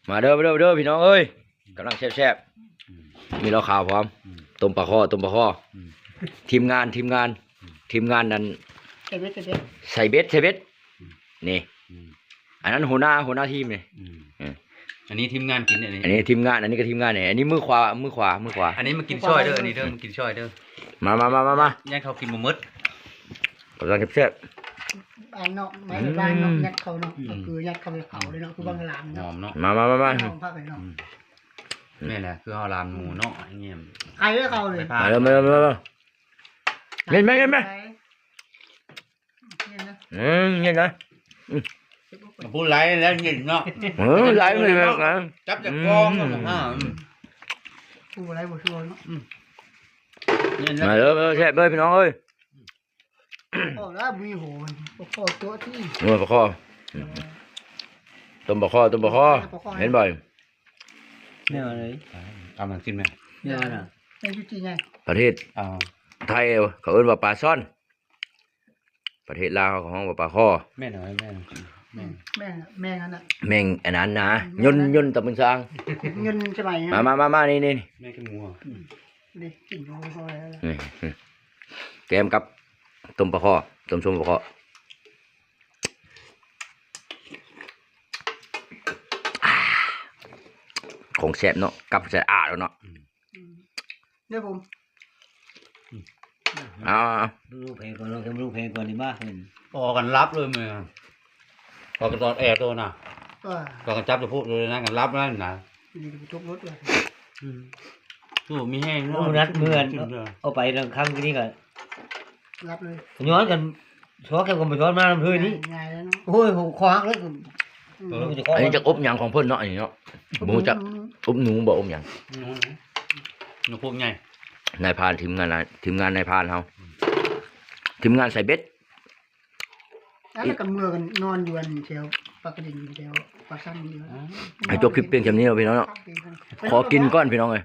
มาเด้อพี่น้องเอ้ยกำลังแซ่บๆมีเหล้าขาวพร้อมต้มปลาข้อทีมงานนั้นใส่เบ็ดนี่อันนั้นหัวหน้าทีมนี่อันนี้ทีมงานกินอันนี้ทีมงานอันนี้ก็ทีมงานนี่อันนี้มือขวาอันนี้มากินช่อยเด้ออันนี้เด้อมากินช่อยเด้อมาย่างเขากินบ่หมดกำลังแซ่บบ้านเนาะไม้บ้านเนาะยัดเขาเนาะก็คือยัดเขาไปเผาเลยเนาะคือบางหลาม หอมเนาะมาห้องพักเลยเนาะนี่แหละคือเอาลามหมูเนาะอย่างเงี้ยใครเลือกเขาเลยมาเห็นไหมเห็นนะพูดไรแล้วเห็นเนาะไหลเลยแบบนั้นจับจากกองเนาะพูดอะไรบ่ชัวร์เนาะมาเด้อแซ่บเลยพี่น้องเอ้ยโอ้แล้วมีโหปลาตัวที่ปลาข้อต้มปลาข้อเห็นบ่อยเนี่ยอะไรกำลังกินไหมเนี่ยนะเป็นจุดที่ไงประเทศไทยเขาเอิ้นว่าปลาซ่อนประเทศลาวเขาห้องว่าปลาข้อแม่หน่อยแม่งั้นน่ะแม่งอันนั้นนะยนตะมึงสร้างเงินใช่ไหมมานี่แม่กินหมูนี่กินพอแล้วแกมกับต้มปลาข้อต้มปลาข้อของแซ่บเนาะกับแซ่บแล้วเนาะเนี่ยผมลูกเพลงก่อนเราทำลูกเพลงก่อนดีมากเห็นพอกันรับเลยมั้ยพอกันตอนแอร์ตัวน่ะพอกันจับจะพูดเลยนะกันรับนั่นนะนี่ทุบรถเลยตู้มีแห้งเนาะนัดเมื่อนเอาไปครั้งนี้ก็รับเลยย้อนกันช้อนกันก็ไปช้อนมาเพื่อนี้โอ้ยผมคว้าเลยอันนี้จะอบหยังของเพิ่นเนาะอันนี้เนาะหมูจะอบหนูบ่อบหยังหนูพวกไงนายพานทีมงานนายพานเฮาทีมงานใส่เบ็ดแล้วกับเมื่อกันนอนอยู่อันเชียวปากกระดิ่งเชียวปลาสั้นอยู่ให้จบคลิปเพียงแค่นี้พี่น้องเนาะขอกินก้อนพี่น้องเลย